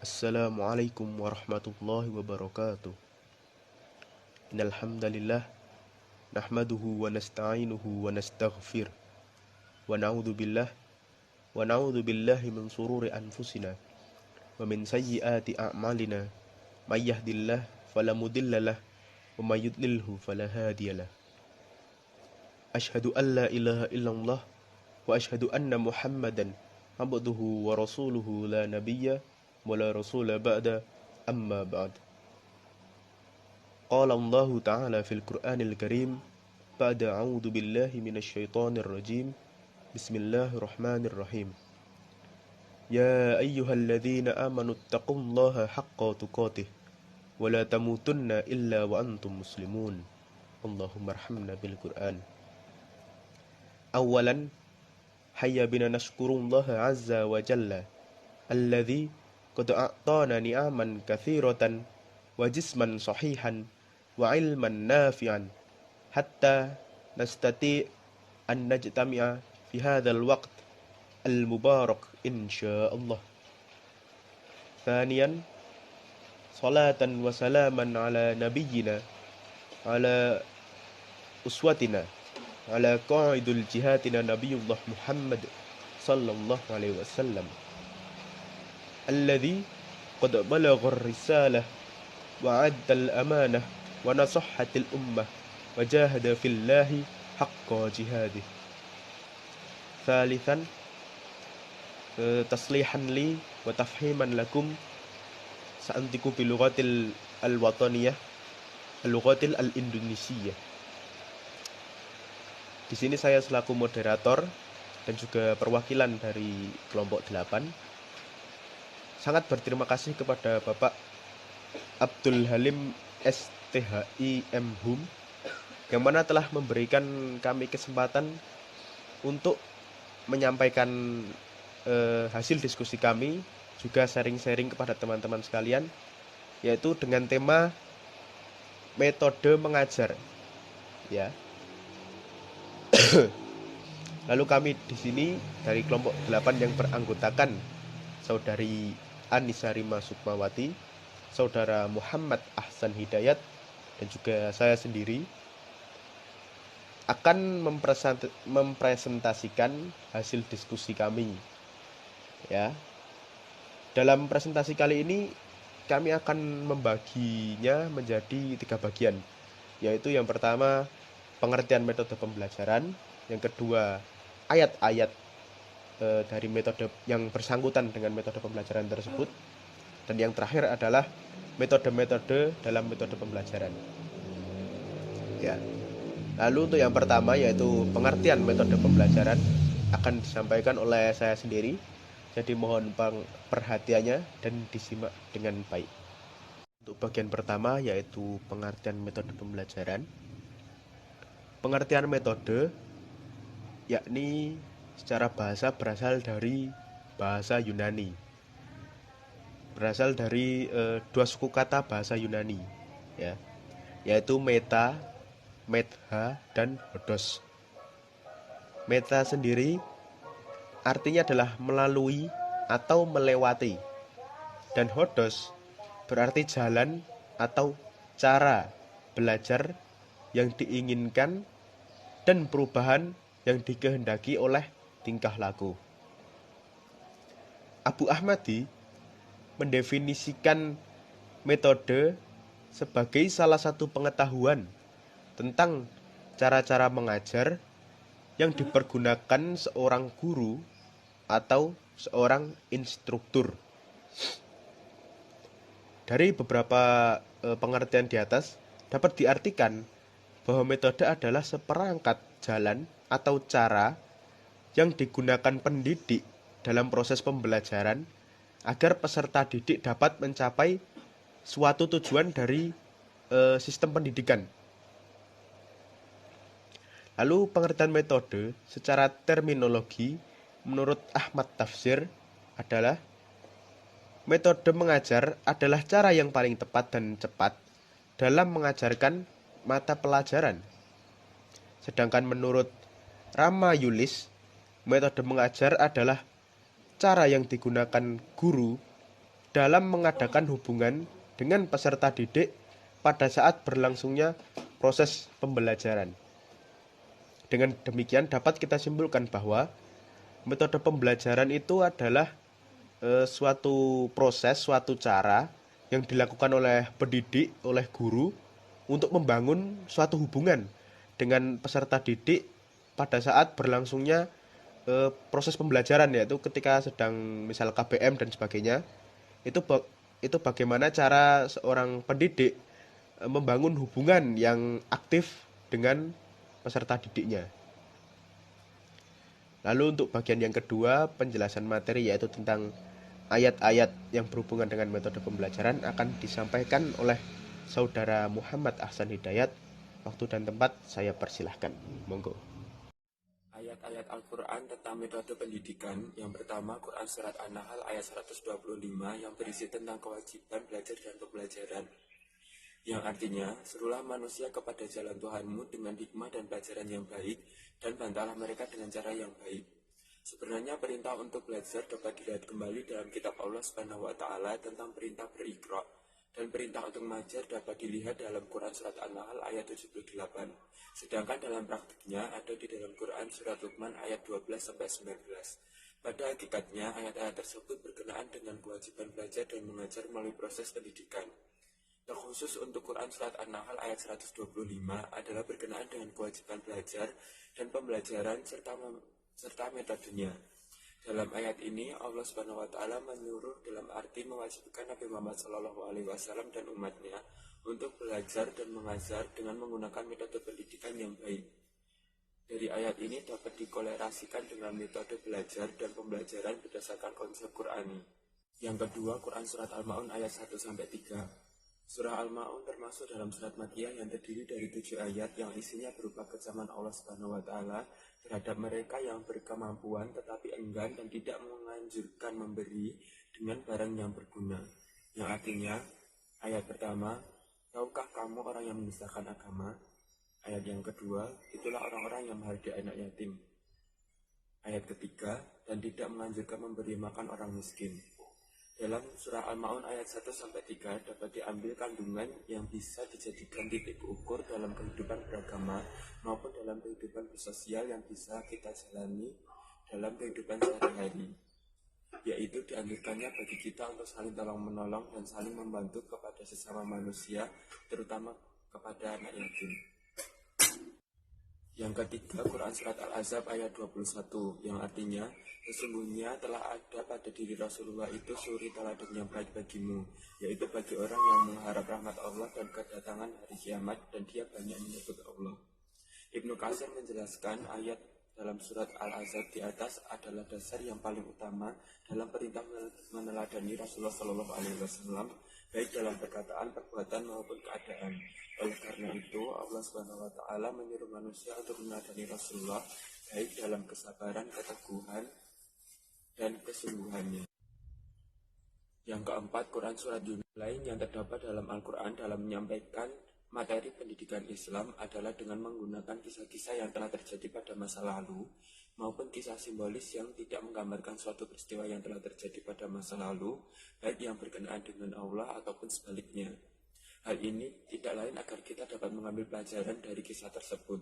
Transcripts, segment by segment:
Assalamualaikum warahmatullahi wabarakatuh. Innal hamdalillah nahmaduhu wa nasta'inuhu wa nastaghfir wa na'udzu billahi min sururi anfusina wa min sayyiati a'malina may yahdihillahu fala mudhillalah wa may yudlilhu fala hadiyalah. Asyhadu an la ilaha illallah wa asyhadu anna Muhammadan abduhu wa rasuluhu la nabiyya wa la rasula ba'da amma ba'd. Qala Allah Ta'ala fil Qur'anil Karim ba'da a'udzu billahi minasy syaithanir rajim. Bismillahirrahmanirrahim. Ya ayyuhalladzina amanu taqullaha haqqa tuqatih wa la tamutunna illa wa antum muslimun. Allahumma arhamna bil Qur'an. Awalan hayya bina nashkurullaha azza wa jalla alladzi qad a'tana ni'aman katsiratan wa jisman sahihan wa ilman nafi'an hatta nastati' an najtami'a fi hadzal waqt al-mubarak insyaallah. Thaniyan salatan wa salaman ala nabiyyina ala uswatina ala qa'idul jihadina nabiyullah Muhammad sallallahu alaihi wasallam alladzi qad balagha ar-risalah wa 'adda al-amanah wa nasahhatil ummah wa jahada fillahi haqqa jihadih. Thalithan taslihan li wa tafhiman lakum sa'antiku bi lughatil al-wataniyah al-lughatil al-indonesiyah. Di sini saya selaku moderator dan juga perwakilan dari kelompok 8 sangat berterima kasih kepada Bapak Abdul Halim STHI M.Hum yang mana telah memberikan kami kesempatan untuk menyampaikan hasil diskusi kami, juga sharing-sharing kepada teman-teman sekalian, yaitu dengan tema metode mengajar. Ya. Lalu kami di sini dari kelompok 8 yang beranggotakan Saudari Anissa Rima Sukmawati, Saudara Muhammad Ahsan Hidayat, dan juga saya sendiri akan mempresentasikan hasil diskusi kami. Ya. Dalam presentasi kali ini kami akan membaginya menjadi 3 bagian, yaitu yang pertama pengertian metode pembelajaran, yang kedua ayat-ayat dari metode yang bersangkutan dengan metode pembelajaran tersebut, dan yang terakhir adalah metode-metode dalam metode pembelajaran. Ya. Lalu untuk yang pertama yaitu pengertian metode pembelajaran akan disampaikan oleh saya sendiri. Jadi mohon perhatiannya dan disimak dengan baik. Untuk bagian pertama yaitu pengertian metode pembelajaran. Pengertian metode yakni secara bahasa berasal dari bahasa Yunani. Berasal dari 2 suku kata bahasa Yunani, ya, yaitu meta, metha, dan hodos. Meta sendiri artinya adalah melalui atau melewati, dan hodos berarti jalan atau cara belajar yang diinginkan dan perubahan yang dikehendaki oleh tingkah laku. Abu Ahmadi mendefinisikan metode sebagai salah satu pengetahuan tentang cara-cara mengajar yang dipergunakan seorang guru atau seorang instruktur. Dari beberapa pengertian di atas dapat diartikan bahwa metode adalah seperangkat jalan atau cara yang digunakan pendidik dalam proses pembelajaran agar peserta didik dapat mencapai suatu tujuan dari sistem pendidikan. Lalu pengertian metode secara terminologi menurut Ahmad Tafsir adalah metode mengajar adalah cara yang paling tepat dan cepat dalam mengajarkan mata pelajaran. Sedangkan menurut Rama Yulis, metode mengajar adalah cara yang digunakan guru dalam mengadakan hubungan dengan peserta didik pada saat berlangsungnya proses pembelajaran. Dengan demikian dapat kita simpulkan bahwa metode pembelajaran itu adalah suatu proses, suatu cara yang dilakukan oleh pendidik, oleh guru untuk membangun suatu hubungan dengan peserta didik pada saat berlangsungnya proses pembelajaran, yaitu ketika sedang misal KBM dan sebagainya. Itu bagaimana cara seorang pendidik membangun hubungan yang aktif dengan peserta didiknya. Lalu untuk bagian yang kedua, penjelasan materi yaitu tentang ayat-ayat yang berhubungan dengan metode pembelajaran akan disampaikan oleh Saudara Muhammad Ahsan Hidayat. Waktu dan tempat saya persilahkan. Monggo. Ayat-ayat Al-Quran tentang metode pendidikan. Yang pertama, Quran Surat An-Nahl ayat 125 yang berisi tentang kewajiban belajar dan pembelajaran. Yang artinya, serulah manusia kepada jalan Tuhanmu dengan hikmah dan pelajaran yang baik, dan bantalah mereka dengan cara yang baik. Sebenarnya perintah untuk belajar dapat dilihat kembali dalam kitab Allah Subhanahu wa Ta'ala tentang perintah beriqra, dan perintah untuk mengajar dapat dilihat dalam Quran Surat An-Nahl ayat 78. Sedangkan dalam praktiknya ada di dalam Quran Surat Luqman ayat 12-19. Pada hakikatnya, ayat-ayat tersebut berkenaan dengan kewajiban belajar dan mengajar melalui proses pendidikan. Terkhusus untuk Quran Surat An-Nahl ayat 125 adalah berkenaan dengan kewajiban belajar dan pembelajaran serta metodenya. Dalam ayat ini Allah Subhanahu wa Ta'ala menyuruh dalam arti mewajibkan Nabi Muhammad SAW dan umatnya untuk belajar dan mengajar dengan menggunakan metode pendidikan yang baik. Dari ayat ini dapat dikolerasikan dengan metode belajar dan pembelajaran berdasarkan konsep Qur'ani. Yang kedua, Quran Surat Al-Ma'un ayat 1-3. Surah Al-Ma'un termasuk dalam surat Makkiyah yang terdiri dari 7 ayat yang isinya berupa kecaman Allah Subhanahu wa Ta'ala terhadap mereka yang berkemampuan tetapi enggan dan tidak menganjurkan memberi dengan barang yang berguna. Yang artinya, ayat pertama, tahukah kamu orang yang menisahkan agama? Ayat yang kedua, itulah orang-orang yang menghargai anak yatim. Ayat ketiga, dan tidak menganjurkan memberi makan orang miskin. Dalam surah Al-Ma'un ayat 1-3 dapat diambil kandungan yang bisa dijadikan titik ukur dalam kehidupan beragama maupun dalam kehidupan bersosial yang bisa kita jalani dalam kehidupan sehari-hari. Yaitu dianjurkannya bagi kita untuk saling tolong-menolong dan saling membantu kepada sesama manusia, terutama kepada anak yatim. Yang ketiga, Quran Surat Al-Ahzab ayat 21 yang artinya, sesungguhnya telah ada pada diri Rasulullah itu suri teladan yang baik bagimu, yaitu bagi orang yang mengharap rahmat Allah dan kedatangan hari kiamat, dan dia banyak menyebut Allah. Ibnu Katsir menjelaskan ayat dalam surat Al-Ahzab di atas adalah dasar yang paling utama dalam perintah meneladani Rasulullah SAW, baik dalam perkataan, perbuatan maupun keadaan. Oleh karena itu, Allah Subhanahu wa Ta'ala menyuruh manusia untuk meneladani Rasulullah baik dalam kesabaran, keteguhan, dan kesungguhannya. Yang keempat, Quran Surat Yunus lain yang terdapat dalam Al-Quran dalam menyampaikan materi pendidikan Islam adalah dengan menggunakan kisah-kisah yang telah terjadi pada masa lalu maupun kisah simbolis yang tidak menggambarkan suatu peristiwa yang telah terjadi pada masa lalu, baik yang berkenaan dengan Allah ataupun sebaliknya. Hal ini tidak lain agar kita dapat mengambil pelajaran dari kisah tersebut.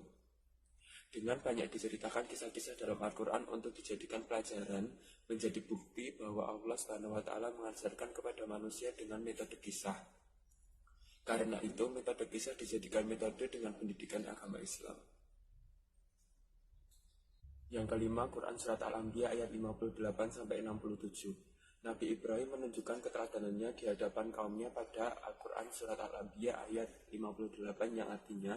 Dengan banyak diceritakan kisah-kisah dalam Al-Quran untuk dijadikan pelajaran, menjadi bukti bahwa Allah Subhanahu wa Ta'ala mengajarkan kepada manusia dengan metode kisah. Karena itu, metode kisah dijadikan metode dengan pendidikan agama Islam. Yang kelima, Quran Surat Al-Anbiya ayat 58-67. Nabi Ibrahim menunjukkan keteladanannya di hadapan kaumnya pada Al-Quran Surat Al-Anbiya ayat 58 yang artinya,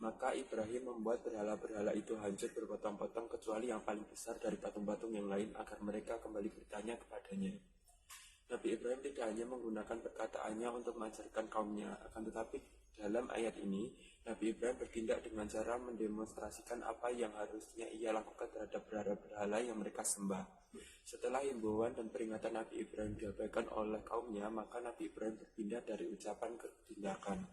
maka Ibrahim membuat berhala-berhala itu hancur berpotong-potong kecuali yang paling besar dari patung-patung yang lain agar mereka kembali bertanya kepadanya. Nabi Ibrahim tidak hanya menggunakan perkataannya untuk mengajarkan kaumnya, akan tetapi dalam ayat ini, Nabi Ibrahim bertindak dengan cara mendemonstrasikan apa yang harusnya ia lakukan terhadap berhala-berhala yang mereka sembah. Setelah himbauan dan peringatan Nabi Ibrahim diabaikan oleh kaumnya, maka Nabi Ibrahim berpindah dari ucapan ke tindakan.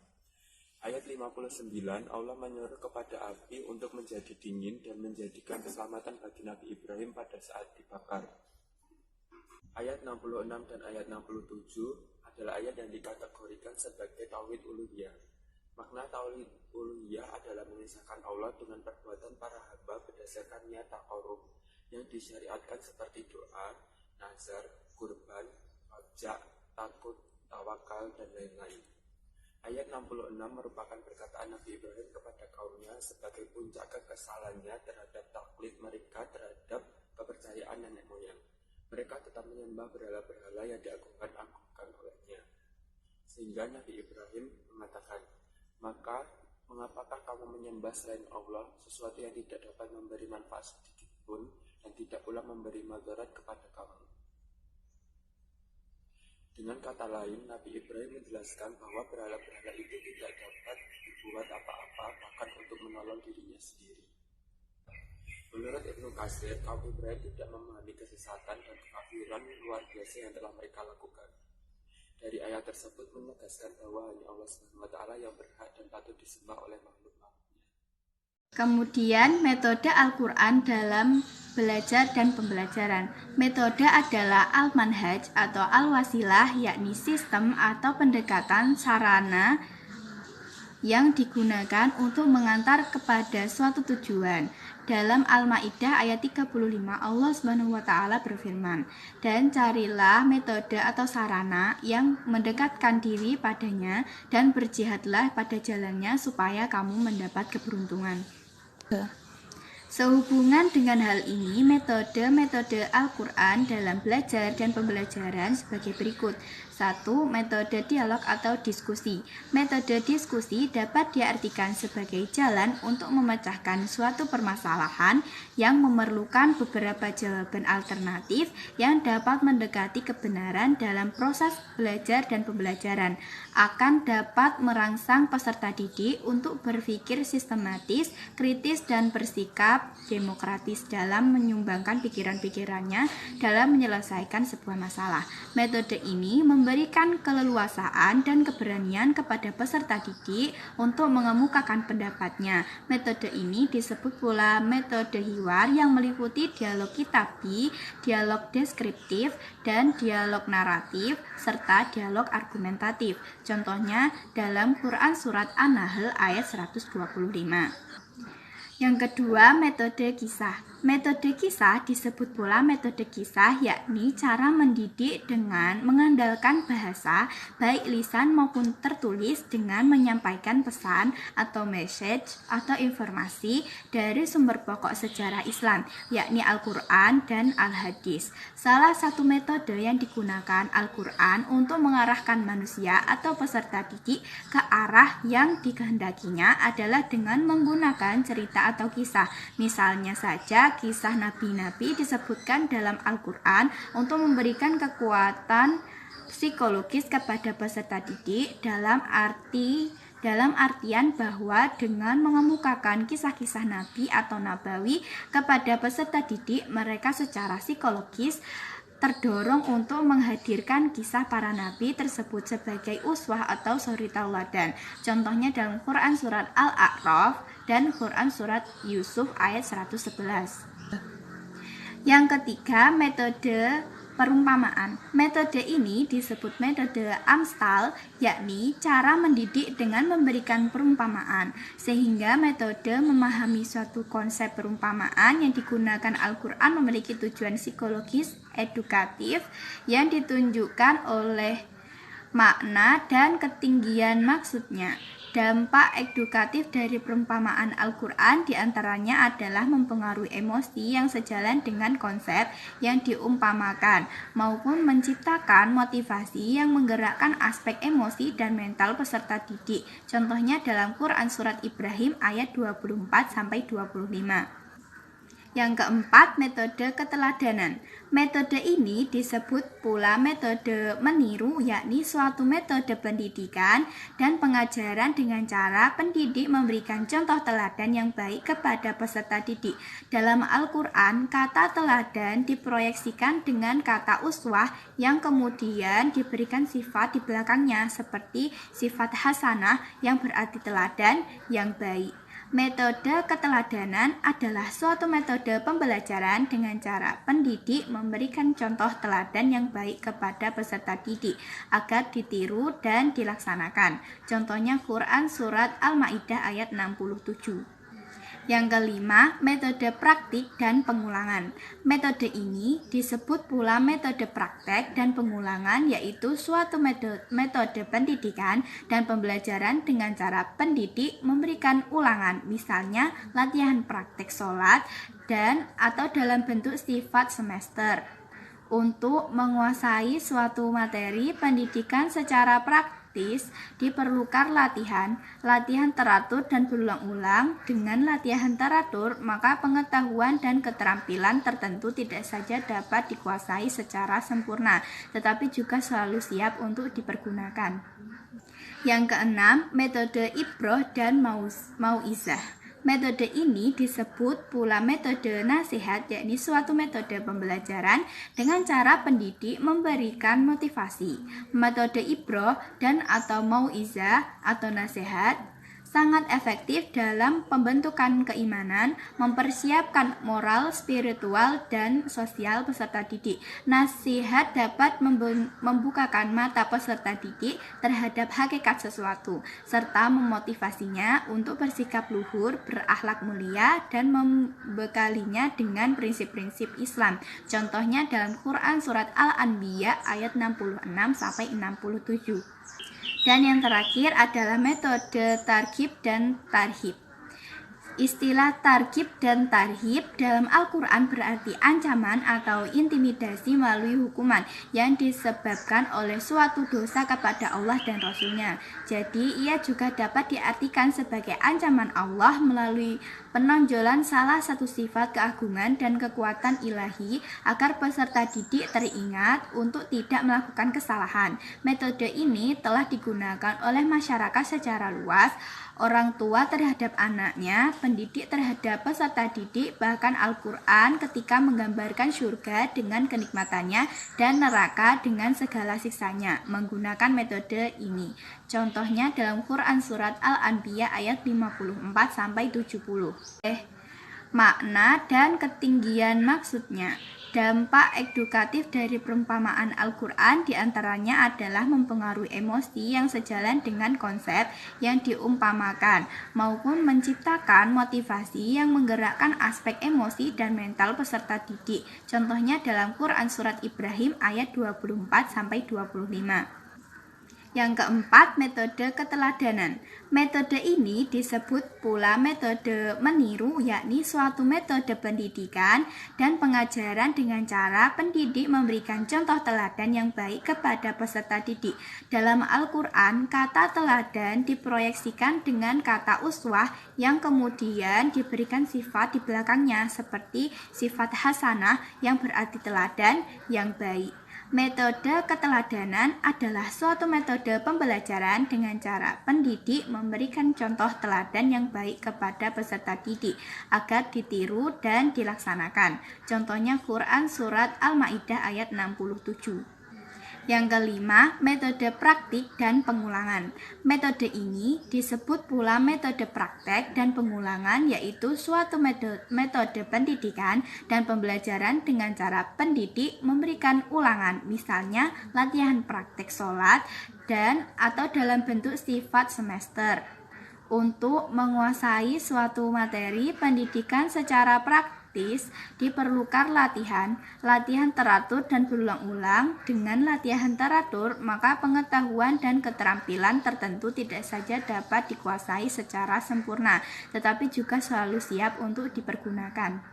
Ayat 59, Allah menyuruh kepada api untuk menjadi dingin dan menjadikan keselamatan bagi Nabi Ibrahim pada saat dibakar. Ayat 66 dan ayat 67 adalah ayat yang dikategorikan sebagai tauhid uluhiyah. Makna tauhid uluhiyah adalah mengisahkan Allah dengan perbuatan para hamba berdasarkan niat taqarrub yang disyariatkan seperti doa, nazar, kurban, pajak, takut, tawakal, dan lain-lain. Ayat 66 merupakan perkataan Nabi Ibrahim kepada kaumnya sebagai puncak kekesalannya terhadap taklid mereka terhadap kepercayaan nenek moyang. Mereka tetap menyembah berhala-berhala yang diagungkan olehnya. Sehingga Nabi Ibrahim mengatakan, maka mengapakah kamu menyembah selain Allah sesuatu yang tidak dapat memberi manfaat sedikit pun dan tidak pula memberi madarat kepada kamu? Dengan kata lain, Nabi Ibrahim menjelaskan bahwa berhala-berhala itu tidak dapat dibuat apa-apa, bahkan untuk menolong dirinya sendiri. Menurut Ibnu Katsir, kaum Ibrahim tidak memahami kesesatan dan kekafiran luar biasa yang telah mereka lakukan. Dari ayat tersebut menegaskan bahwa hanya Allah SWT yang berhak dan patut disembah oleh makhluk-makhluknya. Kemudian metode Al-Quran dalam belajar dan pembelajaran. Metode adalah al-manhaj atau al-wasilah, yakni sistem atau pendekatan sarana yang digunakan untuk mengantar kepada suatu tujuan. Dalam Al-Maidah ayat 35 Allah SWT berfirman, dan carilah metode atau sarana yang mendekatkan diri padanya dan berjihadlah pada jalannya supaya kamu mendapat keberuntungan. Sehubungan dengan hal ini, metode-metode Al-Quran dalam belajar dan pembelajaran sebagai berikut. 1. Metode dialog atau diskusi. Metode diskusi dapat diartikan sebagai jalan untuk memecahkan suatu permasalahan yang memerlukan beberapa jawaban alternatif yang dapat mendekati kebenaran dalam proses belajar dan pembelajaran. Akan dapat merangsang peserta didik untuk berpikir sistematis, kritis, dan bersikap demokratis dalam menyumbangkan pikiran-pikirannya dalam menyelesaikan sebuah masalah. Metode ini memberikan keleluasaan dan keberanian kepada peserta didik untuk mengemukakan pendapatnya. Metode ini disebut pula metode hiwar yang meliputi dialog kitabi, dialog deskriptif, dan dialog naratif, serta dialog argumentatif. Contohnya dalam Quran Surat An-Nahl ayat 125. Yang kedua, metode kisah. Metode kisah disebut pula metode kisah, yakni cara mendidik dengan mengandalkan bahasa, baik lisan maupun tertulis, dengan menyampaikan pesan atau message atau informasi dari sumber pokok sejarah Islam, yakni Al-Quran dan Al-Hadis. Salah satu metode yang digunakan Al-Quran untuk mengarahkan manusia atau peserta didik ke arah yang dikehendakinya adalah dengan menggunakan cerita atau kisah. Misalnya saja, kisah nabi-nabi disebutkan dalam Al-Quran untuk memberikan kekuatan psikologis kepada peserta didik dalam artian bahwa dengan mengemukakan kisah-kisah nabi atau nabawi kepada peserta didik, mereka secara psikologis terdorong untuk menghadirkan kisah para nabi tersebut sebagai uswah atau suri tauladan. Contohnya dalam Quran Surat Al-A'raf dan Quran Surat Yusuf ayat 111. Yang ketiga, metode perumpamaan. Metode ini disebut metode Amstal, yakni cara mendidik dengan memberikan perumpamaan. Sehingga metode memahami suatu konsep perumpamaan yang digunakan Al-Quran memiliki tujuan psikologis edukatif yang ditunjukkan oleh makna dan ketinggian maksudnya. Dampak edukatif dari perumpamaan Al-Quran diantaranya adalah mempengaruhi emosi yang sejalan dengan konsep yang diumpamakan, maupun menciptakan motivasi yang menggerakkan aspek emosi dan mental peserta didik. Contohnya dalam Quran Surat Ibrahim ayat 24-25. Yang keempat, metode keteladanan. Metode ini disebut pula metode meniru, yakni suatu metode pendidikan dan pengajaran dengan cara pendidik memberikan contoh teladan yang baik kepada peserta didik. Dalam Al-Quran, kata teladan diproyeksikan dengan kata uswah yang kemudian diberikan sifat di belakangnya, seperti sifat hasanah yang berarti teladan yang baik. Metode keteladanan adalah suatu metode pembelajaran dengan cara pendidik memberikan contoh teladan yang baik kepada peserta didik agar ditiru dan dilaksanakan. Contohnya Quran Surat Al-Ma'idah ayat 67. Yang kelima, metode praktik dan pengulangan. Metode ini disebut pula metode praktek dan pengulangan, yaitu suatu metode pendidikan dan pembelajaran dengan cara pendidik memberikan ulangan, misalnya latihan praktek sholat dan atau dalam bentuk sifat semester. Untuk menguasai suatu materi pendidikan secara praktis diperlukan latihan teratur dan berulang-ulang. Dengan latihan teratur, maka pengetahuan dan keterampilan tertentu tidak saja dapat dikuasai secara sempurna, tetapi juga selalu siap untuk dipergunakan. Yang keenam, metode ibroh dan mau'izah. Metode ini disebut pula metode nasihat, yakni suatu metode pembelajaran dengan cara pendidik memberikan motivasi. Metode ibroh dan atau mau'izah atau nasihat sangat efektif dalam pembentukan keimanan, mempersiapkan moral, spiritual, dan sosial peserta didik. Nasihat dapat membukakan mata peserta didik terhadap hakikat sesuatu, serta memotivasinya untuk bersikap luhur, berakhlak mulia, dan membekalinya dengan prinsip-prinsip Islam. Contohnya dalam Quran Surat Al-Anbiya ayat 66-67. Dan yang terakhir adalah metode targhib dan tarhib. Istilah targhib dan tarhib dalam Al-Quran berarti ancaman atau intimidasi melalui hukuman yang disebabkan oleh suatu dosa kepada Allah dan Rasul-Nya. Jadi ia juga dapat diartikan sebagai ancaman Allah melalui penonjolan salah satu sifat keagungan dan kekuatan ilahi agar peserta didik teringat untuk tidak melakukan kesalahan. Metode ini telah digunakan oleh masyarakat secara luas, orang tua terhadap anaknya, pendidik terhadap peserta didik, bahkan Al-Quran ketika menggambarkan surga dengan kenikmatannya dan neraka dengan segala siksanya menggunakan metode ini. Contohnya dalam Quran Surat Al-Anbiya ayat 54-70. Makna dan ketinggian maksudnya. Dampak edukatif dari perumpamaan Al-Quran diantaranya adalah mempengaruhi emosi yang sejalan dengan konsep yang diumpamakan, maupun menciptakan motivasi yang menggerakkan aspek emosi dan mental peserta didik. Contohnya dalam Quran Surat Ibrahim ayat 24-25. Yang keempat, metode keteladanan. Metode ini disebut pula metode meniru, yakni suatu metode pendidikan dan pengajaran dengan cara pendidik memberikan contoh teladan yang baik kepada peserta didik. Dalam Al-Quran, kata teladan diproyeksikan dengan kata uswah yang kemudian diberikan sifat di belakangnya seperti sifat hasanah yang berarti teladan yang baik. Metode keteladanan adalah suatu metode pembelajaran dengan cara pendidik memberikan contoh teladan yang baik kepada peserta didik agar ditiru dan dilaksanakan. Contohnya Quran Surat Al-Ma'idah ayat 67. Yang kelima, metode praktik dan pengulangan. Metode ini disebut pula metode praktek dan pengulangan, yaitu suatu metode pendidikan dan pembelajaran dengan cara pendidik memberikan ulangan, misalnya latihan praktek sholat dan atau dalam bentuk sifat semester. Untuk menguasai suatu materi pendidikan secara praktis diperlukan latihan teratur dan berulang-ulang. Dengan latihan teratur, maka pengetahuan dan keterampilan tertentu tidak saja dapat dikuasai secara sempurna, tetapi juga selalu siap untuk dipergunakan.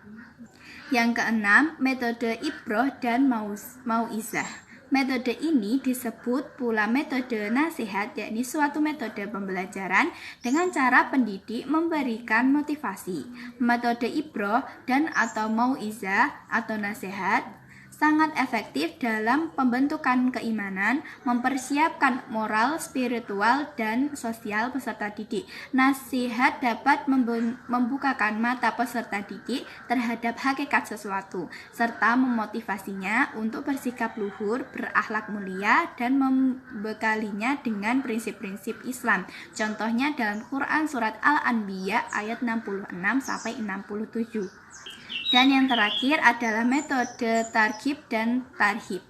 Yang keenam, metode ibroh dan mau'izah. Metode ini disebut pula metode nasihat, yakni suatu metode pembelajaran dengan cara pendidik memberikan motivasi. Metode ibroh dan atau mau'izah atau nasihat sangat efektif dalam pembentukan keimanan, mempersiapkan moral, spiritual, dan sosial peserta didik. Nasihat dapat membukakan mata peserta didik terhadap hakikat sesuatu, serta memotivasinya untuk bersikap luhur, berakhlak mulia, dan membekalinya dengan prinsip-prinsip Islam. Contohnya dalam Quran Surat Al-Anbiya ayat 66-67. Dan yang terakhir adalah metode targhib dan tarhib.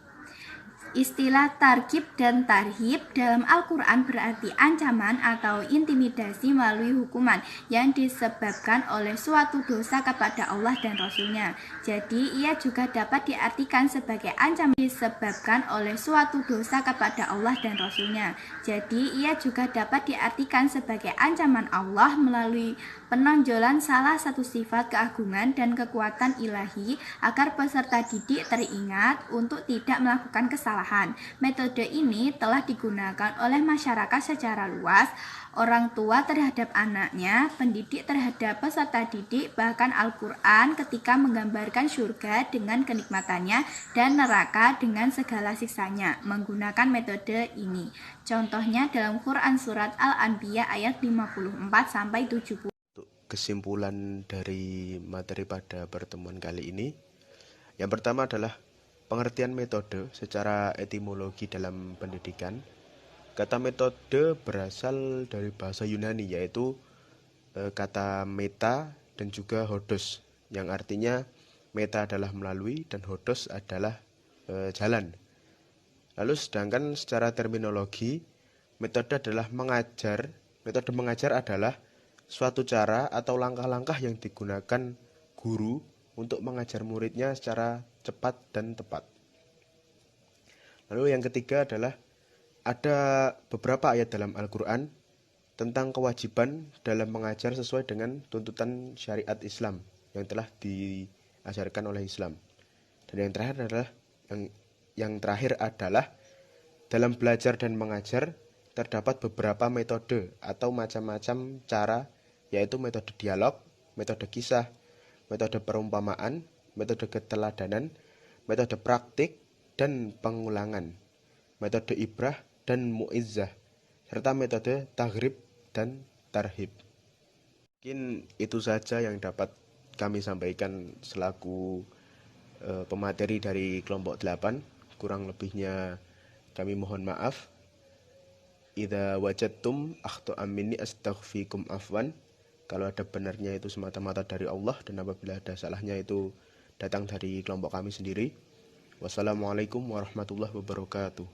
Istilah targhib dan tarhib dalam Al-Quran berarti ancaman atau intimidasi melalui hukuman yang disebabkan oleh suatu dosa kepada Allah dan Rasul-Nya. Jadi ia juga dapat diartikan sebagai ancaman disebabkan oleh suatu dosa kepada Allah dan Rasul-Nya. Jadi ia juga dapat diartikan sebagai ancaman Allah melalui penonjolan salah satu sifat keagungan dan kekuatan ilahi agar peserta didik teringat untuk tidak melakukan kesalahan. Metode ini telah digunakan oleh masyarakat secara luas, orang tua terhadap anaknya, pendidik terhadap peserta didik, bahkan Al-Quran ketika menggambarkan surga dengan kenikmatannya dan neraka dengan segala siksanya menggunakan metode ini. Contohnya dalam Quran Surat Al-Anbiya ayat 54-70. Kesimpulan dari materi pada pertemuan kali ini, yang pertama adalah pengertian metode secara etimologi dalam pendidikan. Kata metode berasal dari bahasa Yunani, yaitu kata meta dan juga hodos, yang artinya meta adalah melalui dan hodos adalah jalan. Lalu sedangkan secara terminologi, metode mengajar adalah suatu cara atau langkah-langkah yang digunakan guru untuk mengajar muridnya secara cepat dan tepat. Lalu yang ketiga adalah ada beberapa ayat dalam Al-Quran tentang kewajiban dalam mengajar sesuai dengan tuntutan syariat Islam yang telah diajarkan oleh Islam. Dan yang terakhir adalah dalam belajar dan mengajar terdapat beberapa metode atau macam-macam cara, yaitu metode dialog, metode kisah, metode perumpamaan, metode keteladanan, metode praktik dan pengulangan, metode ibrah dan mu'izzah, serta metode taghrib dan tarhib. Mungkin itu saja yang dapat kami sampaikan selaku pemateri dari kelompok 8. Kurang lebihnya kami mohon maaf. Idza wajadtum akhta'an minni astaghfikum afwan. Kalau ada benarnya itu semata-mata dari Allah, dan apabila ada salahnya itu datang dari kelompok kami sendiri. Wassalamualaikum warahmatullahi wabarakatuh.